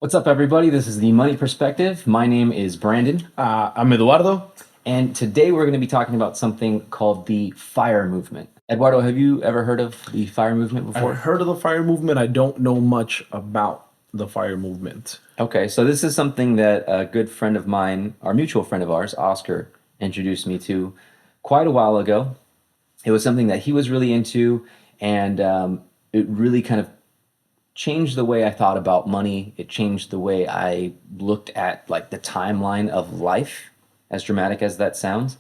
What's up, everybody? This is the Money Perspective. My name is Brandon, I'm Eduardo. and today we're going to be talking about something called the FIRE movement. Eduardo, have you ever heard of the FIRE movement I've before? heard of the fire movement. I don't know much about the fire movement. Okay, so this is something that a good friend of mine, our mutual friend of ours, Oscar, introduced me to quite a while ago. It was something that he was really into, and it really kind of changed the way I thought about money. It changed the way I looked at like the timeline of life, as dramatic as that sounds.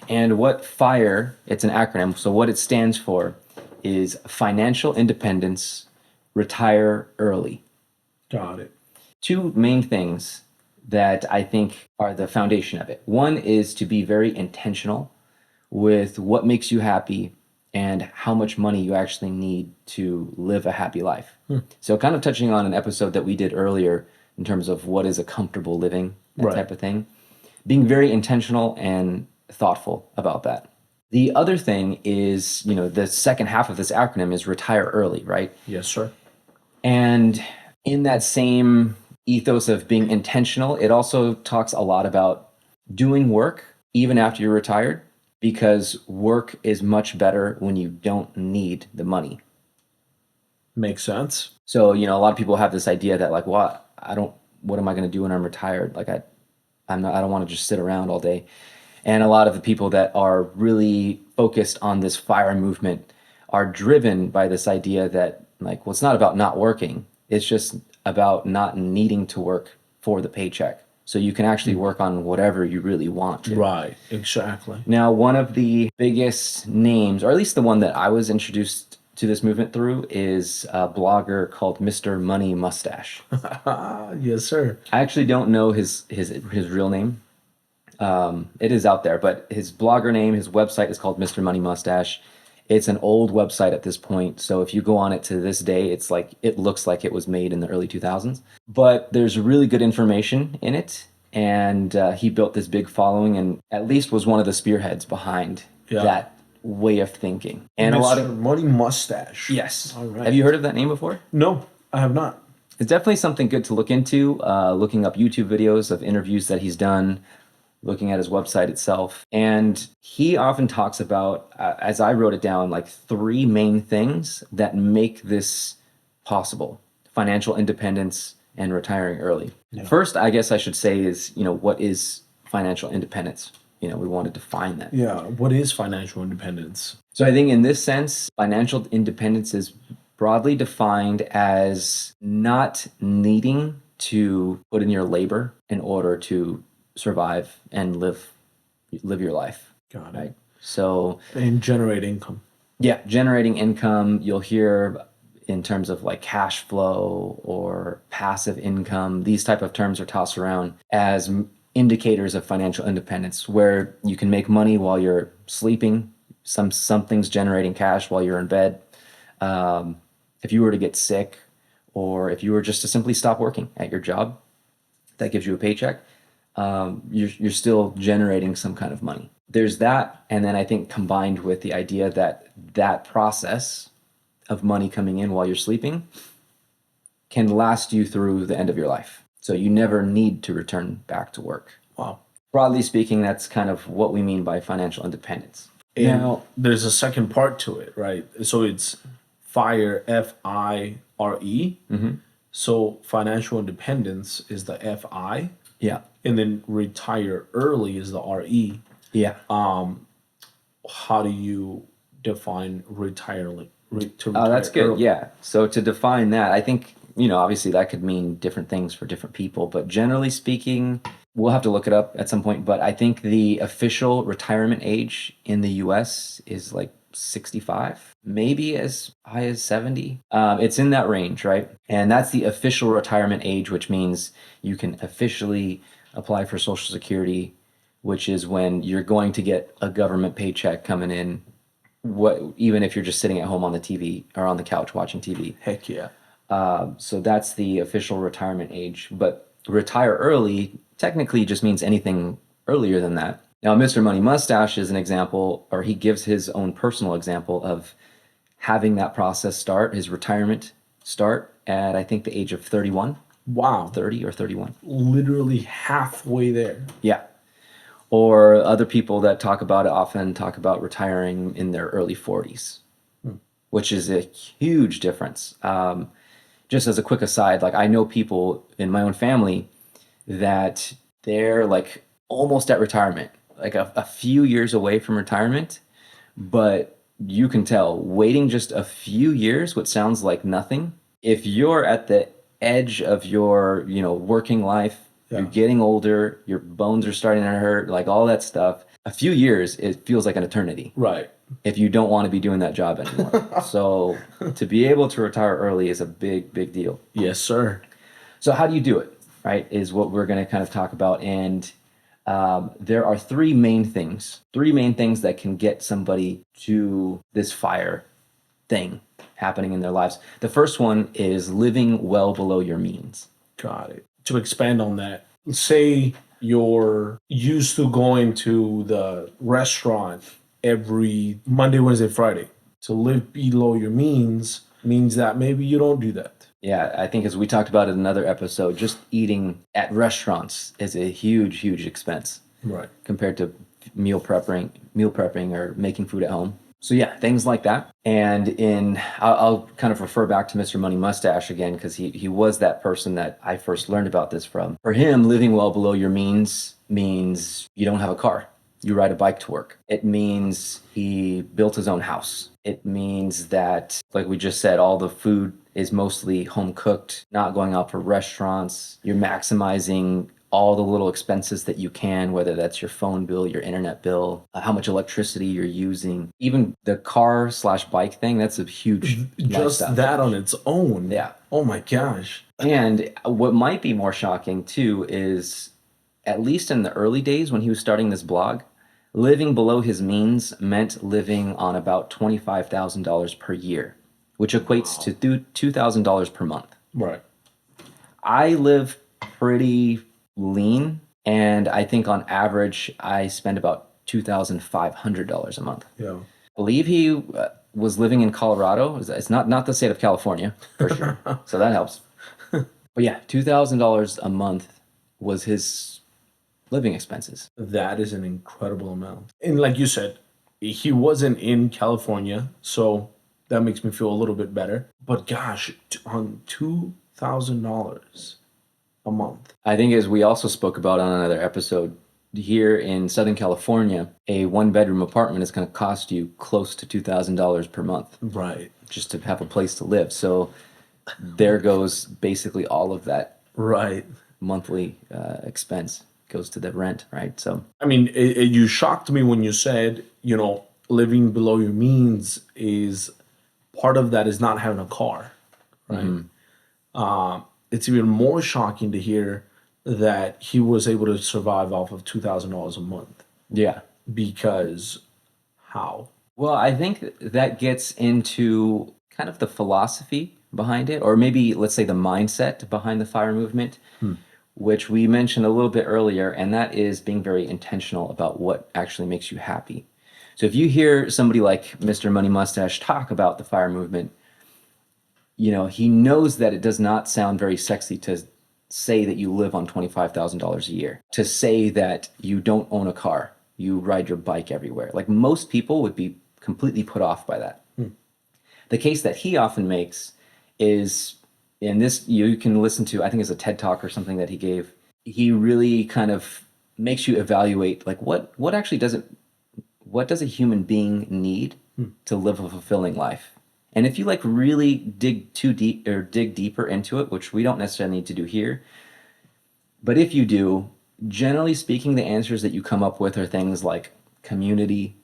And what FIRE, it's an acronym, so what it stands for is financial independence, retire early. Got it. Two main things that I think are the foundation of it. One is to be very intentional with what makes you happy and how much money you actually need to live a happy life. So, kind of touching on an episode that we did earlier in terms of what is a comfortable living, that Right. type of thing, being very intentional and thoughtful about that. The other thing is, the second half of this acronym is retire early, right? Yes, sir. And in that same ethos of being intentional, it also talks a lot about doing work even after you're retired because work is much better when you don't need the money. Makes sense. So, a lot of people have this idea that like, what am I going to do when I'm retired? Like I don't want to just sit around all day. And a lot of the people that are really focused on this FIRE movement are driven by this idea that like, well, it's not about not working. It's just about not needing to work for the paycheck. So you can actually work on whatever you really want to. Right. Exactly. Now, one of the biggest names, or at least the one that I was introduced to this movement through, is a blogger called Mr. Money Mustache. Yes, sir. I actually don't know his real name. It is out there, but his blogger name, his website is called Mr. Money Mustache. It's an old website at this point, so if you go on it to this day, it looks like it was made in the early 2000s. But there's really good information in it, and he built this big following, and at least was one of the spearheads behind that way of thinking. And a lot Mr. of Money Mustache. yes. All right. Have you heard of that name before? No, I have not. It's definitely something good to look into. Looking up YouTube videos of interviews that he's done, looking at his website itself. And he often talks about, as I wrote it down, like three main things that make this possible: financial independence and retiring early. First, I guess I should say is, what is financial independence? We want to define that. Yeah. What is financial independence? So I think in this sense, financial independence is broadly defined as not needing to put in your labor in order to survive and live your life. Got it. Right. So And generate income. yeah, generating income, you'll hear in terms of like cash flow or passive income. These type of terms are tossed around as indicators of financial independence, where you can make money while you're sleeping. Something's generating cash while you're in bed. If you were to get sick, or if you were just to simply stop working at your job, that gives you a paycheck. You're still generating some kind of money. There's that, and then I think combined with the idea that process of money coming in while you're sleeping can last you through the end of your life. So you never need to return back to work. Wow. Broadly speaking, that's kind of what we mean by financial independence. And Now, there's a second part to it, right? So it's FIRE, FIRE. So financial independence is the FI, yeah, and then retire early is the RE. yeah. How do you define retirement? Oh, that's good. early? Yeah. So to define that, I think, obviously that could mean different things for different people, but generally speaking, we'll have to look it up at some point. But I think the official retirement age in the US is like 65, maybe as high as 70. It's in that range, right? And that's the official retirement age, which means you can officially apply for Social Security, which is when you're going to get a government paycheck coming in, even if you're just sitting at home on the TV or on the couch watching TV. Heck yeah. So that's the official retirement age. But retire early technically just means anything earlier than that. Now, Mr. Money Mustache is an example, or he gives his own personal example of having that process start, his retirement start at, I think, the age of 31. Wow. 30 or 31. Literally halfway there. Yeah. Or other people that talk about it often talk about retiring in their early 40s, which is a huge difference. Just as a quick aside, like I know people in my own family that they're like almost at retirement, like a few years away from retirement, but you can tell waiting just a few years, what sounds like nothing, if you're at the edge of your, working life, you're Yeah. getting older, your bones are starting to hurt, like all that stuff. A few years, it feels like an eternity Right. if you don't want to be doing that job anymore. So to be able to retire early is a big, big deal. Yes, sir. So how do you do it, right, is what we're going to kind of talk about. And there are three main things that can get somebody to this fire thing happening in their lives. The first one is living well below your means. Got it. To expand on that, say you're used to going to the restaurant every Monday, Wednesday, Friday. To live below your means that maybe you don't do that. Yeah, I think as we talked about in another episode, just eating at restaurants is a huge, huge expense Right. compared to meal prepping or making food at home. So yeah, things like that. And I'll kind of refer back to Mr. Money Mustache again, because he was that person that I first learned about this from. For him, living well below your means you don't have a car. You ride a bike to work. It means he built his own house. It means that, like we just said, all the food is mostly home cooked, not going out for restaurants. You're maximizing all the little expenses that you can, whether that's your phone bill, your internet bill, how much electricity you're using, even the car/bike thing. That's a huge Just lifestyle that change. on its own. Yeah. Oh my gosh. And what might be more shocking too is, at least in the early days when he was starting this blog, living below his means meant living on about $25,000 per year, which equates to $2,000 per month. Right. I live pretty lean, and I think on average I spend about $2,500 a month. Yeah. I believe he was living in Colorado. It's not the state of California, for sure. So that helps. But yeah, $2,000 a month was his living expenses. That is an incredible amount. And like you said, he wasn't in California, so that makes me feel a little bit better. But gosh, on $2,000 a month. I think, as we also spoke about on another episode, here in Southern California, a one-bedroom apartment is going to cost you close to $2,000 per month Right. just to have a place to live. So there goes basically all of that Right. monthly expense goes to the rent, right? So I mean, you shocked me when you said, living below your means is part of that is not having a car, right? It's even more shocking to hear that he was able to survive off of $2,000 a month. yeah. Because how? Well, I think that gets into kind of the philosophy behind it, or maybe let's say the mindset behind the FIRE movement, which we mentioned a little bit earlier, and that is being very intentional about what actually makes you happy. So if you hear somebody like Mr. Money Mustache talk about the FIRE movement, he knows that it does not sound very sexy to say that you live on $25,000 a year, to say that you don't own a car, you ride your bike everywhere. Like, most people would be completely put off by that. The case that he often makes is, in this, you can listen to, I think it's a TED Talk or something that he gave. He really kind of makes you evaluate, like, what does a human being need to live a fulfilling life? And if you really dig too deep or dig deeper into it, which we don't necessarily need to do here, but if you do, generally speaking, the answers that you come up with are things like community,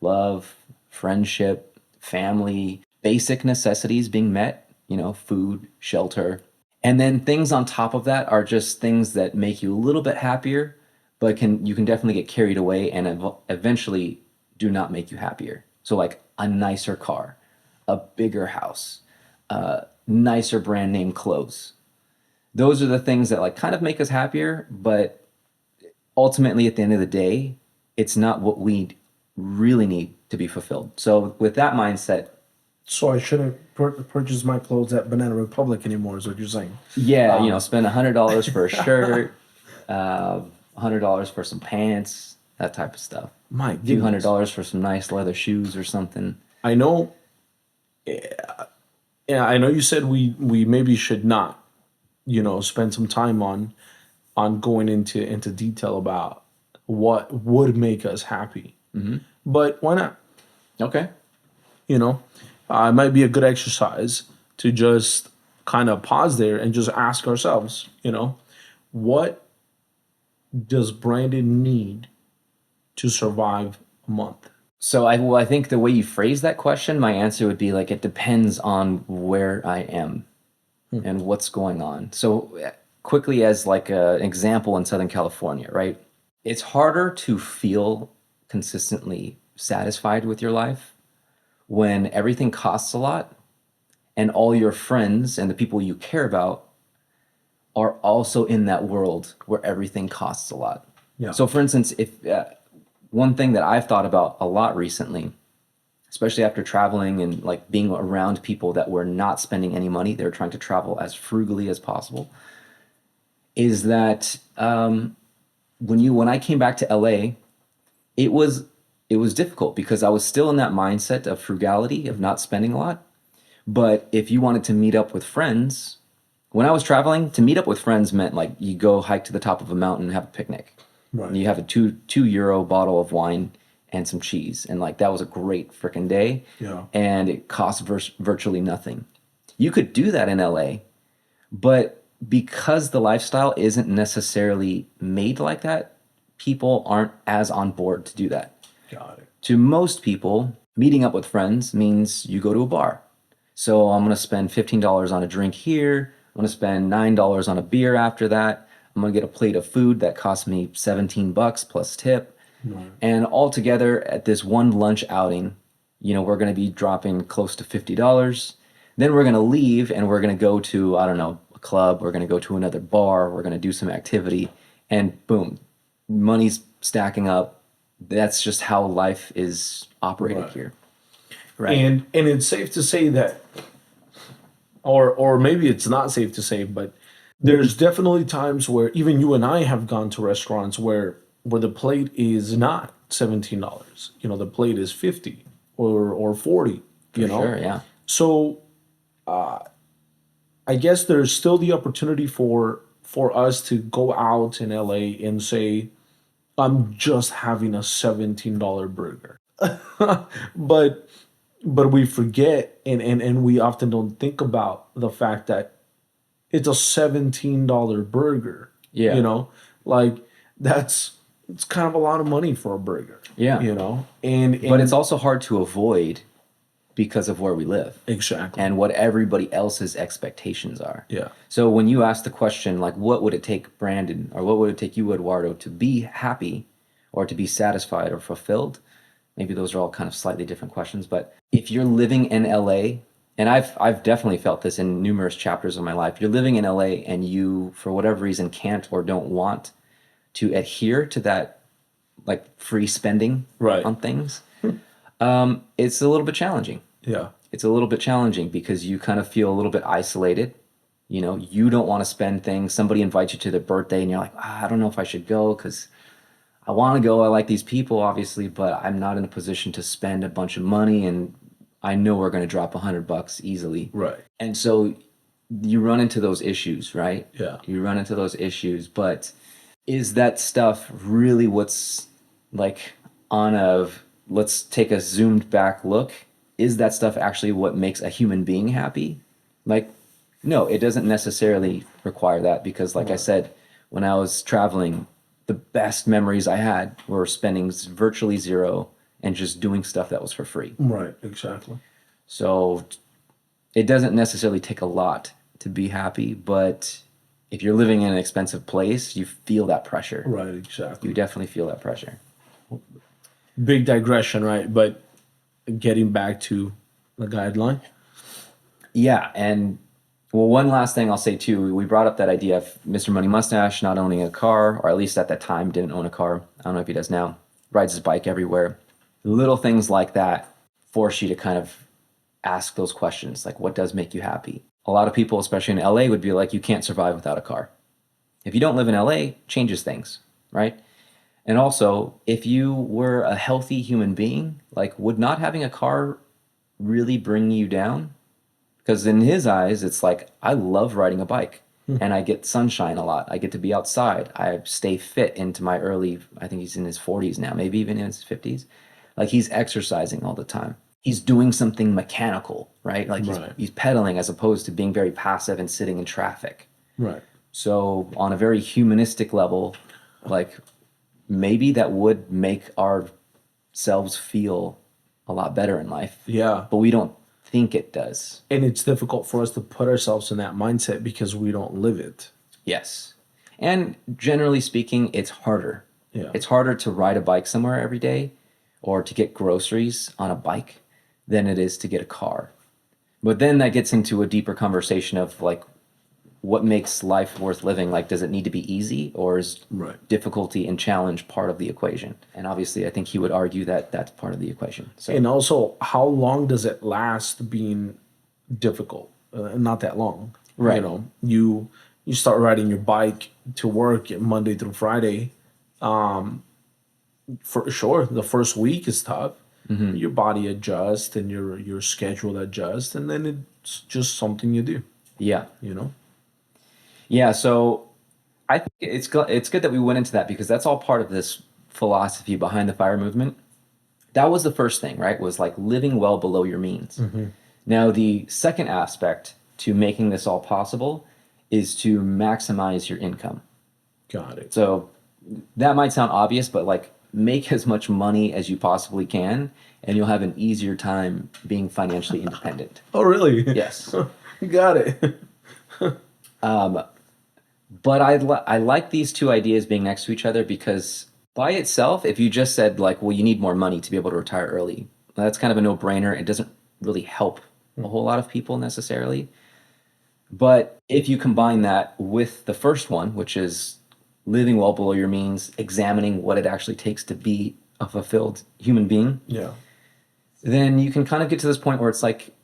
love, friendship, family, basic necessities being met, food, shelter. And then things on top of that are just things that make you a little bit happier, but you can definitely get carried away and eventually do not make you happier. So like a nicer car, a bigger house, nicer brand name clothes. Those are the things that kind of make us happier, but ultimately at the end of the day, it's not what we really need to be fulfilled. So with that mindset, So I shouldn't purchase my clothes at Banana Republic anymore, is what you're saying. Yeah, spend $100 for a shirt, $100 for some pants, that type of stuff. My A few hundred goodness. dollars for some nice leather shoes or something. I know, yeah, I know you said we maybe should not, spend some time on going into detail about what would make us happy. But why not? Okay. You know, it might be a good exercise to just kind of pause there and just ask ourselves, what does Brandon need to survive a month? So I think the way you phrase that question, my answer would be like it depends on where I am and what's going on. So quickly as like an example in Southern California, right? It's harder to feel consistently satisfied with your life when everything costs a lot and all your friends and the people you care about are also in that world where everything costs a lot. Yeah. So, for instance, if one thing that I've thought about a lot recently, especially after traveling and like being around people that were not spending any money, they were trying to travel as frugally as possible, is that when I came back to LA, it was it was difficult because I was still in that mindset of frugality, of not spending a lot. But if you wanted to meet up with friends, when I was traveling, to meet up with friends meant like you go hike to the top of a mountain and have a picnic. And Right. you have a two euro bottle of wine and some cheese. And like that was a great freaking day. Yeah. And it cost virtually nothing. You could do that in LA, but because the lifestyle isn't necessarily made like that, people aren't as on board to do that. Got it. To most people, meeting up with friends means you go to a bar. So I'm going to spend $15 on a drink here. I'm going to spend $9 on a beer after that. I'm going to get a plate of food that costs me 17 bucks plus tip. And altogether at this one lunch outing, we're going to be dropping close to $50. Then we're going to leave and we're going to go to, I don't know, a club. We're going to go to another bar. We're going to do some activity. And boom, money's stacking up. That's just how life is operated Right. here. Right. And it's safe to say that, or maybe it's not safe to say, but there's definitely times where even you and I have gone to restaurants where the plate is not $17. The plate is 50 or 40. Sure, yeah. So I guess there's still the opportunity for us to go out in LA and say, I'm just having a $17 burger. but we forget and we often don't think about the fact that it's a $17 burger. Yeah. Like it's kind of a lot of money for a burger. Yeah. And But it's also hard to avoid because of where we live exactly. and what everybody else's expectations are. Yeah. So when you ask the question, like, what would it take Brandon or what would it take you, Eduardo, to be happy or to be satisfied or fulfilled? Maybe those are all kind of slightly different questions. But if you're living in LA, and I've definitely felt this in numerous chapters of my life, you're living in LA and you, for whatever reason, can't or don't want to adhere to that like free spending Right. on things, it's a little bit challenging. Yeah. It's a little bit challenging because you kind of feel a little bit isolated. You don't want to spend things. Somebody invites you to their birthday and you're like, I don't know if I should go because I want to go. I like these people, obviously, but I'm not in a position to spend a bunch of money and I know we're going to drop $100 easily. Right. And so you run into those issues, right? Yeah. You run into those issues, but is that stuff really what's like let's take a zoomed back look? Is that stuff actually what makes a human being happy? Like, no, it doesn't necessarily require that because, like I said, when I was traveling, the best memories I had were spending virtually zero and just doing stuff that was for free. Right. Exactly. So it doesn't necessarily take a lot to be happy, but if you're living in an expensive place, you feel that pressure. Right. Exactly. You definitely feel that pressure. Big digression, right? But getting back to the guideline. Yeah, and well, one last thing I'll say too, we brought up that idea of Mr. Money Mustache not owning a car, or at least at that time didn't own a car. I don't know if he does now. Rides his bike everywhere. Little things like that force you to kind of ask those questions like, what does make you happy? A lot of people, especially in LA, would be like, you can't survive without a car. If you don't live in LA, changes things, right? And also, if you were a healthy human being, like, would not having a car really bring you down? Because in his eyes, it's like, I love riding a bike and I get sunshine a lot. I get to be outside. I stay fit into my early, I think he's in his 40s now, maybe even in his 50s. Like he's exercising all the time. He's doing something mechanical, right? Like Right. he's pedaling as opposed to being very passive and sitting in traffic. Right. So on a very humanistic level, like maybe that would make ourselves feel a lot better in life, Yeah. but we don't think it does. And it's difficult for us to put ourselves in that mindset because we don't live it. Yes. And generally speaking, it's harder. Yeah. It's harder to ride a bike somewhere every day or to get groceries on a bike than it is to get a car. But then that gets into a deeper conversation of like what makes life worth living? Like, does it need to be easy or is Right. difficulty and challenge part of the equation? And obviously, I think he would argue that that's part of the equation. So, And also, how long does it last being difficult? Not that long. Right. You know, you start riding your bike to work Monday through Friday. For sure, the first week is tough. Your body adjusts and your schedule adjusts, and then it's just something you do. yeah. You know. Yeah. So I think it's good that we went into that because that's all part of this philosophy behind the FIRE movement. That was the first thing, right? Was like living well below your means. Now, the second aspect to making this all possible is to maximize your income. Got it. So that might sound obvious, but like make as much money as you possibly can, and you'll have an easier time being financially independent. Oh, really? Yes. Got it. But I like these two ideas being next to each other because by itself, if you just said like, well, you need more money to be able to retire early, that's kind of a no-brainer. It doesn't really help a whole lot of people necessarily. But if you combine that with the first one, which is living well below your means, examining what it actually takes to be a fulfilled human being, Yeah. then you can kind of get to this point where it's like,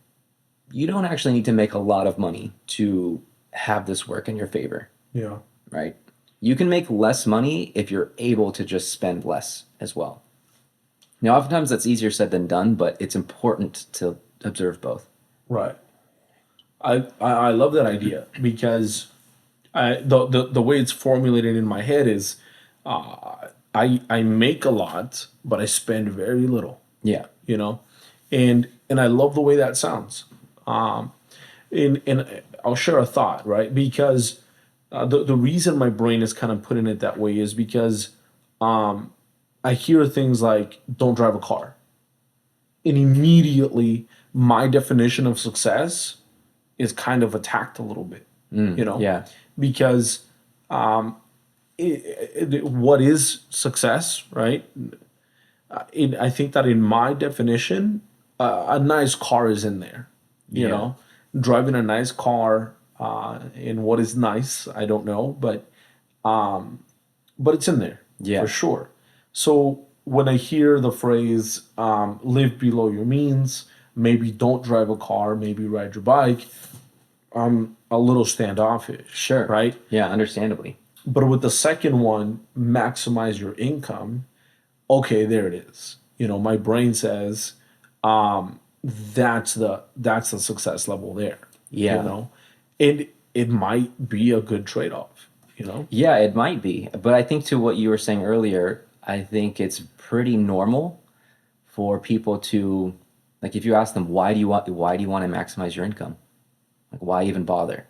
you don't actually need to make a lot of money to have this work in your favor. Yeah. Right? You can make less money if you're able to just spend less as well. Now, oftentimes that's easier said than done, but it's important to observe both. Right. I love that idea because the way it's formulated in my head is I make a lot, but I spend very little. Yeah. You know, and I love the way that sounds. And I'll share a thought, right? Because the reason my brain is kind of putting it that way is because I hear things like "don't drive a car," and immediately my definition of success is kind of attacked a little bit. You know, Yeah. because what is success, right? I think that in my definition, a nice car is in there. You Yeah. know, driving a nice car, and what is nice, I don't know, but it's in there Yeah. for sure. So when I hear the phrase "live below your means," maybe don't drive a car, maybe ride your bike, I'm a little standoffish. Sure. Right. Yeah, understandably. But with the second one, maximize your income. Okay, there it is. You know, my brain says that's the success level there. Yeah. You know, and it might be a good trade off. You know. Yeah, it might be. But I think to what you were saying earlier, I think it's pretty normal for people to like if you ask them why do you want to maximize your income? Like why even bother?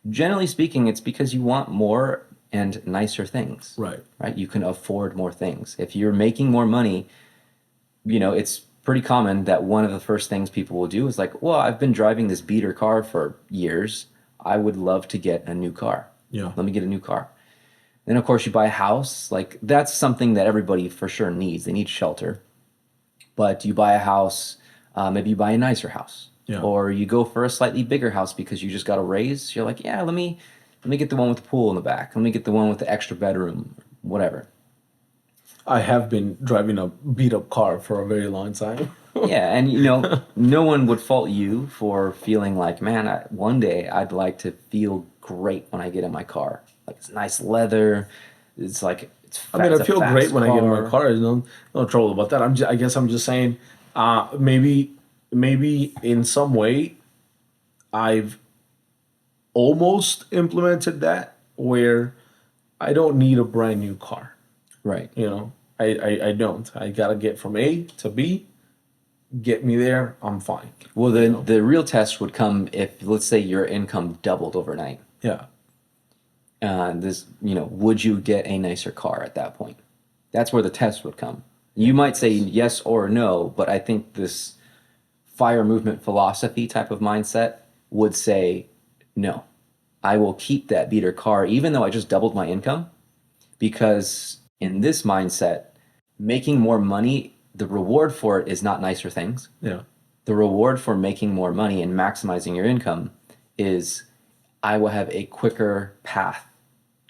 Generally speaking, it's because you want more and nicer things. Right. Right? You can afford more things. If you're making more money, you know, it's pretty common that one of the first things people will do is like, well, I've been driving this beater car for years. I would love to get a new car. Yeah. Let me get a new car. Then, of course, you buy a house. Like, that's something that everybody for sure needs. They need shelter. But you buy a house, maybe you buy a nicer house. Yeah. Or you go for a slightly bigger house because you just got a raise. You're like, yeah, let me get the one with the pool in the back. Let me get the one with the extra bedroom, whatever. I have been driving a beat up car for a very long time. Yeah, and no one would fault you for feeling like, man, one day I'd like to feel great when I get in my car. Like it's nice leather. It's like I mean, I it's a feel great fast when I get in my car. car. There's no trouble about that. I guess I'm just saying, maybe in some way I've almost implemented that where I don't need a brand new car. Right. You know, I don't. I gotta get from A to B, get me there, I'm fine. Well, You then know? the real test would come if, let's say, your income doubled overnight. Yeah. Would you get a nicer car at that point? That's where the test would come. You might say yes or no, but I think this fire movement philosophy type of mindset would say no. I will keep that beater car even though I just doubled my income, because in this mindset, making more money, the reward for it is not nicer things. Yeah. The reward for making more money and maximizing your income is I will have a quicker path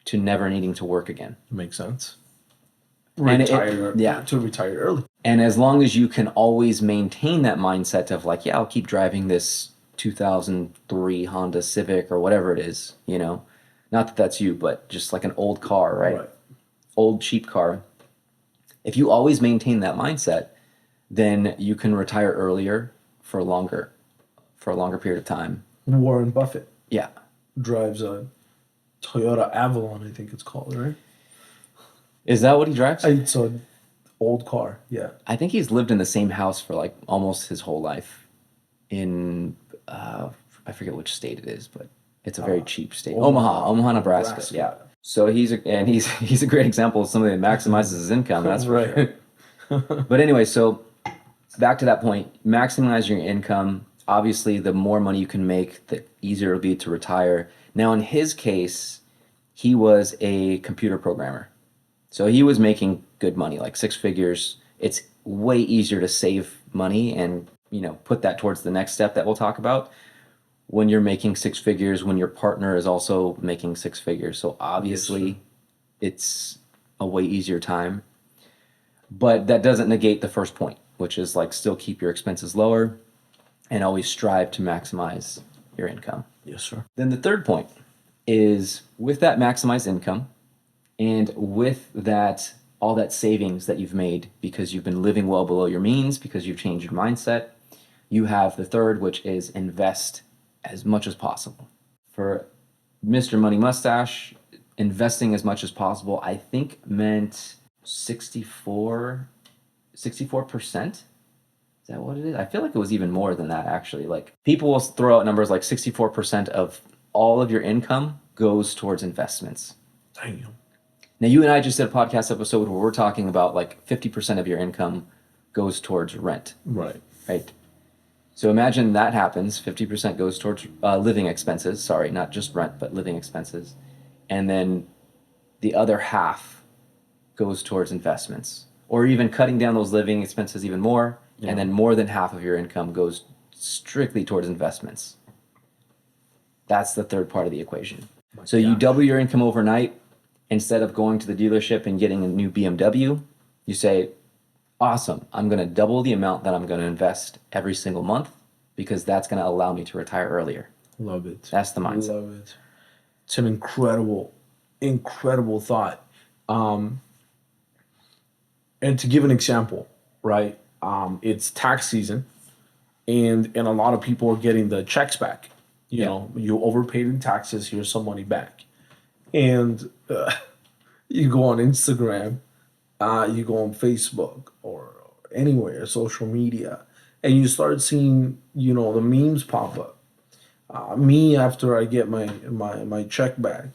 to never needing to work again. Makes sense. And Retire to retire early. And as long as you can always maintain that mindset of like, yeah, I'll keep driving this 2003 Honda Civic or whatever it is, not that that's you, but just like an old car, right? Old cheap car. If you always maintain that mindset, then you can retire earlier for a longer period of time. Warren Buffett Yeah. drives a Toyota Avalon, I think it's called, right? Is that what he drives? It's an old car. Yeah. I think he's lived in the same house for like almost his whole life in I forget which state it is, but it's a very cheap state. Omaha, Nebraska. Yeah. So he's a great example of somebody that maximizes his income. That's for Right. sure. But anyway, so back to that point, maximize your income. Obviously, the more money you can make, the easier it'll be to retire. Now, in his case, he was a computer programmer. So he was making good money, like six figures. It's way easier to save money and, put that towards the next step that we'll talk about when you're making six figures, when your partner is also making six figures. So obviously it's a way easier time. But that doesn't negate the first point, which is like still keep your expenses lower and always strive to maximize your income. Yes, sir. Then the third point is with that maximized income and with that all that savings that you've made because you've been living well below your means, because you've changed your mindset, you have the third, which is invest as much as possible. For Mr. Money Mustache, investing as much as possible, I think meant 64%. Is that what it is? I feel like it was even more than that, actually. Like people will throw out numbers like 64% of all of your income goes towards investments. Damn. Now, you and I just did a podcast episode where we're talking about like 50% of your income goes towards rent. Right. Right. So imagine that happens. 50% goes towards living expenses. Sorry, not just rent, but living expenses. And then the other half goes towards investments, or even cutting down those living expenses even more. Yeah. And then more than half of your income goes strictly towards investments. That's the third part of the equation. So you double your income overnight. Instead of going to the dealership and getting a new BMW, you say, awesome, I'm going to double the amount that I'm going to invest every single month because that's going to allow me to retire earlier. Love it. That's the mindset. Love it. It's an incredible thought. And to give an example, right? It's tax season, and a lot of people are getting the checks back. You know, you overpaid in taxes. Here's some money back, and you go on Instagram, you go on Facebook or anywhere, social media, and you start seeing the memes pop up. Me after I get my check back,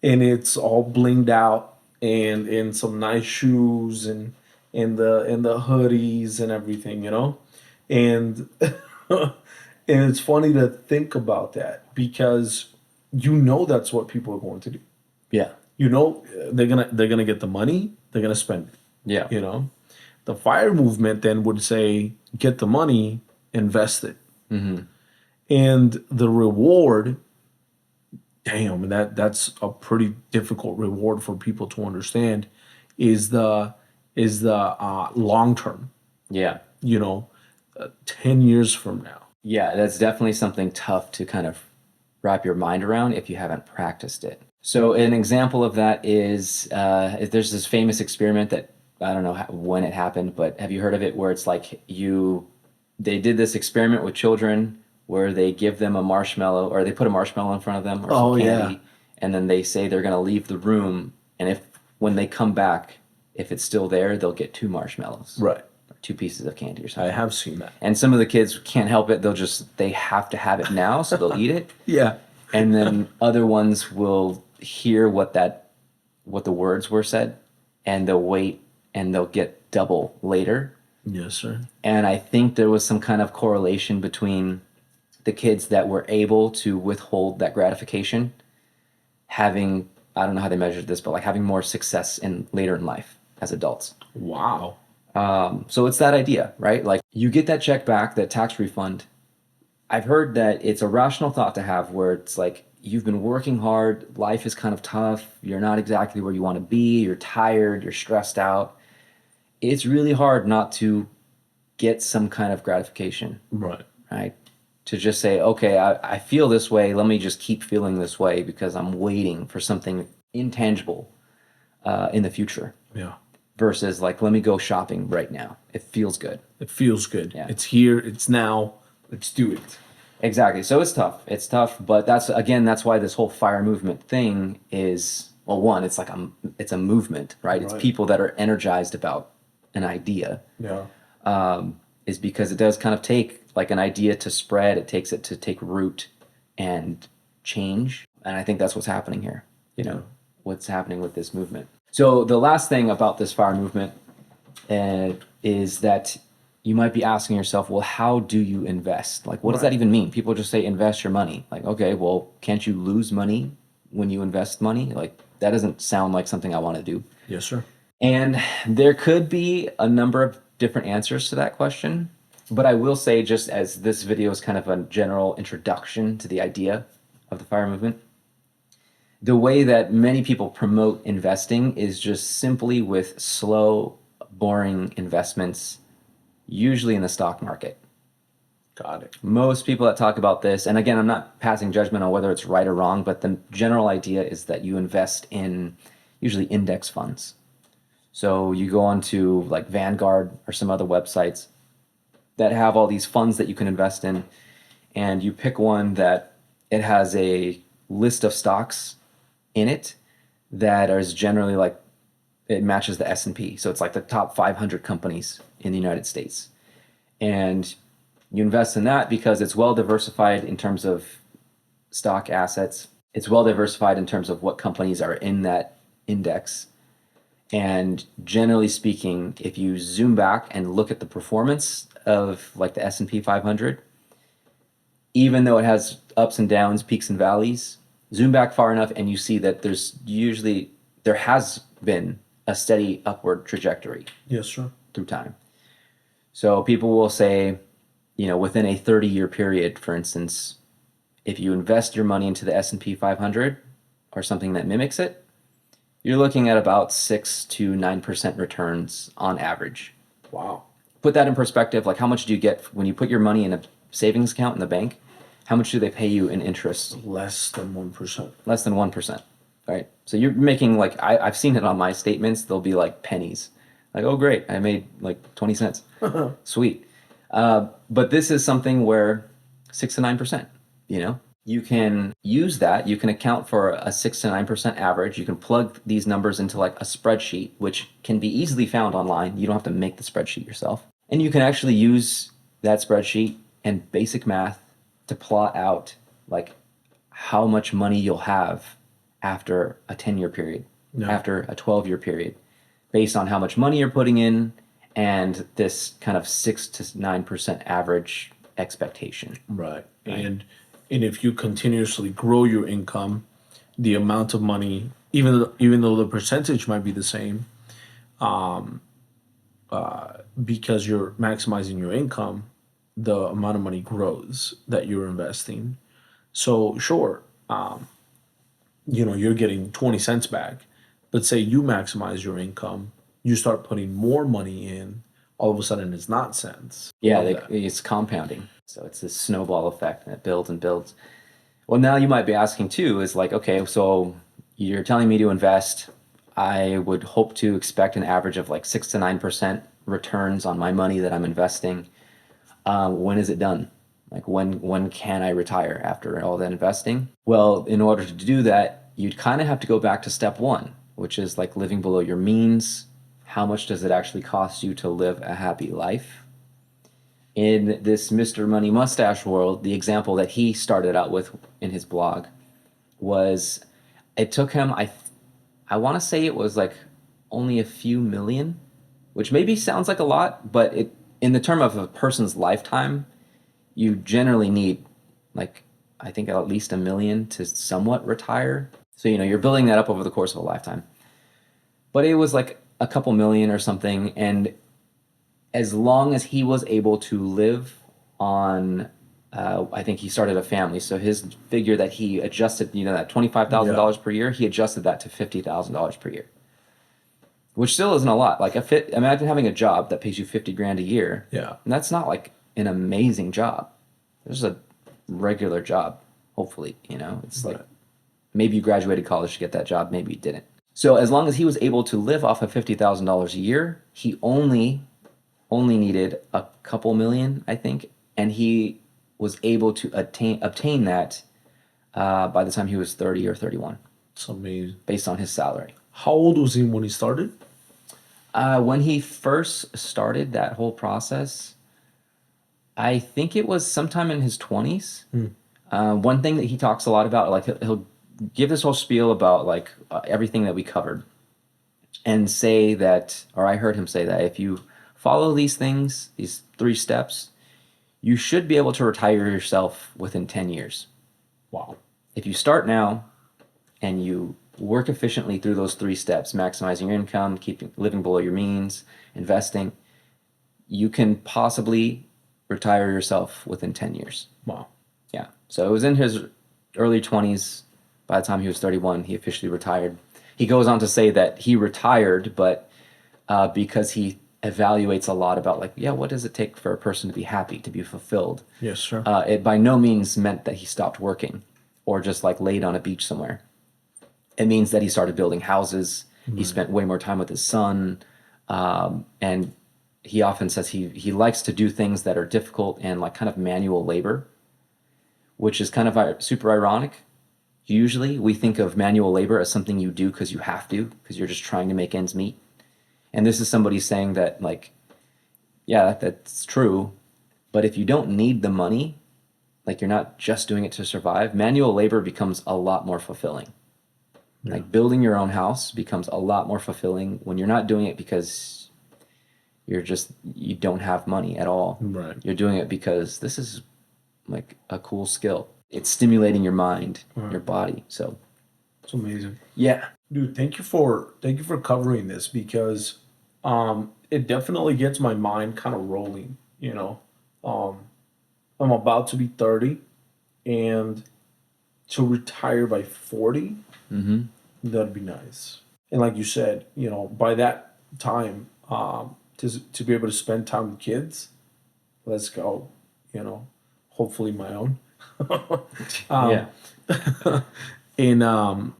and it's all blinged out and in some nice shoes and in the hoodies and everything, and and it's funny to think about that because that's what people are going to do. Yeah. They're gonna get the money, they're gonna spend it. Yeah. The FIRE movement then would say get the money, invest it. Mm-hmm. And the reward, damn, that's a pretty difficult reward for people to understand, is the long term. Yeah. 10 years from now? Yeah, that's definitely something tough to kind of wrap your mind around if you haven't practiced it. So an example of that is there's this famous experiment that I don't know when it happened, but have you heard of it? Where it's like they did this experiment with children where they give them a marshmallow or they put a marshmallow in front of them or some Oh, yeah. candy, and then they say they're going to leave the room, and if when they come back, if it's still there, they'll get two marshmallows, Right. or two pieces of candy or I something. have seen that. And some of the kids can't help it; they have to have it now, so they'll eat it. Yeah. And then other ones will hear what the words were said, and they'll wait and they'll get double later. Yes, sir. And I think there was some kind of correlation between the kids that were able to withhold that gratification having, I don't know how they measured this, but like having more success in later in life as adults. Wow. So it's that idea, right? Like you get that check back, that tax refund. I've heard that it's a rational thought to have where it's like you've been working hard, life is kind of tough, you're not exactly where you want to be, you're tired, you're stressed out. It's really hard not to get some kind of gratification, Right. right? To just say, okay, I feel this way, let me just keep feeling this way because I'm waiting for something intangible in the future Yeah. versus like, let me go shopping right now. It feels good. It feels good. Yeah. It's here. It's now. Let's do it. Exactly. So it's tough. It's tough, but that's why this whole fire movement thing is, well, one, it's like it's a movement, right? It's Right. people that are energized about an idea, Yeah. is because it does kind of take like an idea to spread. It takes it to take root and change. And I think that's what's happening here, what's happening with this movement. So the last thing about this fire movement is that you might be asking yourself, well, how do you invest? Like, what does that Right. even mean? People just say invest your money. Like, okay, well, can't you lose money when you invest money? Like, that doesn't sound like something I want to do. Yes, sir. And there could be a number of different answers to that question. But I will say, just as this video is kind of a general introduction to the idea of the fire movement, the way that many people promote investing is just simply with slow, boring investments, usually in the stock market. Got it. Most people that talk about this, and again, I'm not passing judgment on whether it's right or wrong, but the general idea is that you invest in usually index funds. So you go onto like Vanguard or some other websites that have all these funds that you can invest in, and you pick one that it has a list of stocks in it that is generally like it matches the S&P. So it's like the top 500 companies in the United States. And you invest in that because it's well diversified in terms of stock assets. It's well diversified in terms of what companies are in that index. And generally speaking, if you zoom back and look at the performance of like the S&P 500, even though it has ups and downs, peaks and valleys, zoom back far enough and you see that there has been a steady upward trajectory Yes, sir. through time. So people will say, within a 30-year period, for instance, if you invest your money into the S&P 500 or something that mimics it, you're looking at about 6 to 9% returns on average. Wow. Put that in perspective, like how much do you get when you put your money in a savings account in the bank? How much do they pay you in interest? Less than 1%. Less than 1%, right? So you're making like, I've seen it on my statements, they'll be like pennies. Like, oh great, I made like 20 cents. Sweet. But this is something where 6 to 9%, you can use that. You can account for a 6 to 9% average. You can plug these numbers into like a spreadsheet, which can be easily found online. You don't have to make the spreadsheet yourself. And you can actually use that spreadsheet and basic math to plot out like how much money you'll have after a 10-year period, after a 12-year period, based on how much money you're putting in and this kind of 6 to 9% average expectation. Right. And if you continuously grow your income, the amount of money, even though the percentage might be the same, because you're maximizing your income, the amount of money grows that you're investing. So sure, you're getting 20 cents back. Let's say you maximize your income, you start putting more money in all of a sudden it's nonsense. Yeah, Love that. it's compounding. So it's this snowball effect and it builds and builds. Well, now you might be asking too, is like, okay, so you're telling me to invest. I would hope to expect an average of like 6 to 9% returns on my money that I'm investing. When is it done? Like when can I retire after all that investing? Well, in order to do that, you'd kind of have to go back to step one, which is like living below your means. How much does it actually cost you to live a happy life? In this Mr. Money Mustache world, the example that he started out with in his blog was it took him, I want to say it was like only a few million, which maybe sounds like a lot, but it in the term of a person's lifetime, you generally need like I think at least a million to somewhat retire. So you're building that up over the course of a lifetime. But it was like a couple million or something, and as long as he was able to live on, I think he started a family. So his figure that he adjusted, that $25,000 per year, he adjusted that to $50,000 per year, which still isn't a lot. Like imagine having a job that pays you 50 grand a year. Yeah. And that's not like an amazing job. There's a regular job, hopefully, it's like maybe you graduated college to get that job, maybe you didn't. So as long as he was able to live off of $50,000 a year, he only needed a couple million, I think, and he was able to obtain that by the time he was 30 or 31, It's amazing. based on his salary. How old was he when he started? When he first started that whole process, I think it was sometime in his 20s. One thing that he talks a lot about, like he'll give this whole spiel about like everything that we covered, and say that, or I heard him say that if you follow these things, these 3 steps, you should be able to retire yourself within 10 years. Wow. If you start now and you work efficiently through those 3 steps, maximizing your income, living below your means, investing, you can possibly retire yourself within 10 years. Wow. Yeah. So it was in his early 20s. By the time he was 31, he officially retired. He goes on to say that he retired, but because he evaluates a lot about like, what does it take for a person to be happy, to be fulfilled? Yes, sir. It by no means meant that he stopped working or just like laid on a beach somewhere. It means that he started building houses. He spent way more time with his son. And he often says he likes to do things that are difficult and like kind of manual labor, which is kind of super ironic. Usually we think of manual labor as something you do because you have to, because you're just trying to make ends meet. And this is somebody saying that like, yeah, that's true. But if you don't need the money, like you're not just doing it to survive, manual labor becomes a lot more fulfilling. Like building your own house becomes a lot more fulfilling when you're not doing it because you don't have money at all. Right. You're doing it because this is like a cool skill. It's stimulating your mind, your body. So It's amazing. yeah. Dude, thank you for covering this because it definitely gets my mind kind of rolling, I'm about to be 30 and to retire by 40, that'd be nice. And like you said, by that time, to be able to spend time with kids, let's go, hopefully my own. Yeah. And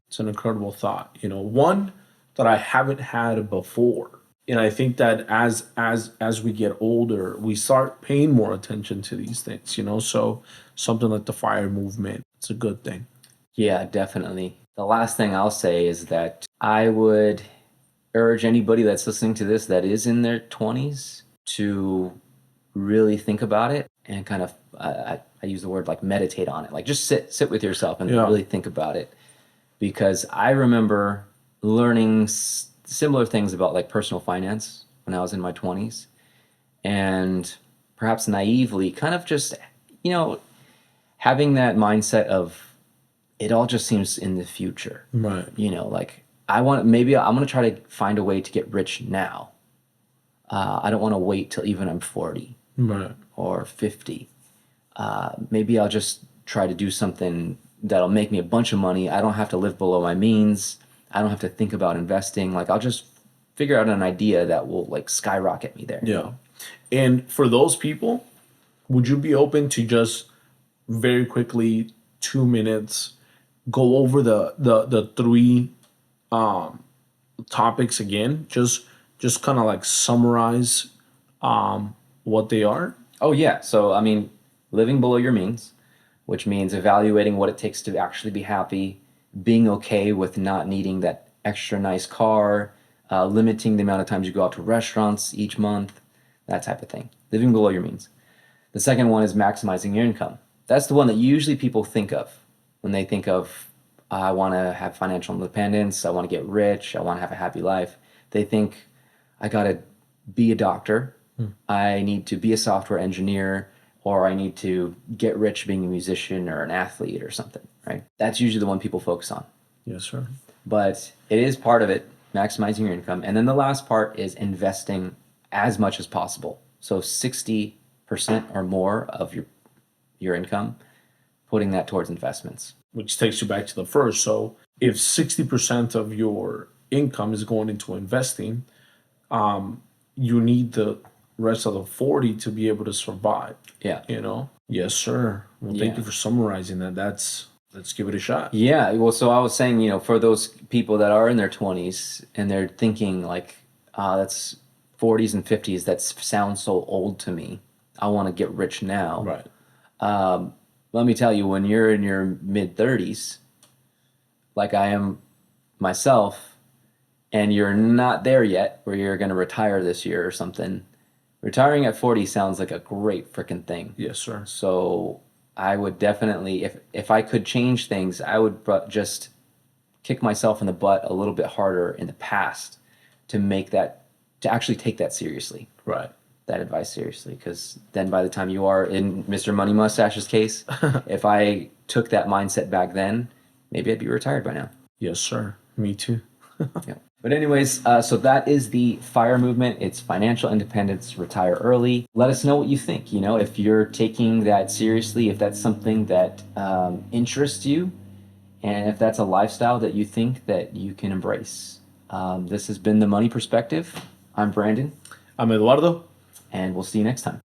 it's an incredible thought, one that I haven't had before. And I think that as we get older, we start paying more attention to these things, so something like the FIRE movement, it's a good thing. Yeah, definitely. The last thing I'll say is that I would urge anybody that's listening to this that is in their 20s to really think about it and kind of, I use the word like meditate on it. Like just sit with yourself and really think about it. Because I remember learning similar things about like personal finance when I was in my 20s. And perhaps naively kind of just, having that mindset of it all just seems in the future. Right. Like I'm going to try to find a way to get rich now. I don't want to wait till even I'm 40 or 50. Maybe I'll just try to do something that'll make me a bunch of money. I don't have to live below my means. I don't have to think about investing. Like I'll just figure out an idea that will like skyrocket me there. Yeah. And for those people, would you be open to just very quickly, 2 minutes, go over the three topics again? Just kind of like summarize what they are. Oh, yeah. So, I mean, living below your means, which means evaluating what it takes to actually be happy, being okay with not needing that extra nice car, limiting the amount of times you go out to restaurants each month, that type of thing. Living below your means. The second one is maximizing your income. That's the one that usually people think of when they think of, I want to have financial independence, I want to get rich, I want to have a happy life. They think, I got to be a doctor, I need to be a software engineer, or I need to get rich being a musician or an athlete or something, right? That's usually the one people focus on. Yes, sir. But it is part of it, maximizing your income. And then the last part is investing as much as possible. So 60% or more of your income, putting that towards investments. Which takes you back to the first. So if 60% of your income is going into investing, you need the rest of the 40 to be able to survive. Yeah. Yes, sir. Well, thank Yeah. you for summarizing that. Let's give it a shot. Yeah, well, so I was saying, for those people that are in their 20s and they're thinking like, that's 40s and 50s, that sounds so old to me. I want to get rich now. Right. Let me tell you, when you're in your mid 30s, like I am myself, and you're not there yet, where you're going to retire this year or something, retiring at 40 sounds like a great freaking thing. Yes, sir. So I would definitely, if I could change things, I would just kick myself in the butt a little bit harder in the past to actually take that seriously. Right. That advice seriously, because then by the time you are in Mr. Money Mustache's case, if I took that mindset back then, maybe I'd be retired by now. Yes, sir. Me too. Yeah. But anyways, so that is the FIRE movement. It's financial independence, retire early. Let us know what you think. If you're taking that seriously, if that's something that interests you, and if that's a lifestyle that you think that you can embrace. This has been The Money Perspective. I'm Brandon, I'm Eduardo. and we'll see you next time.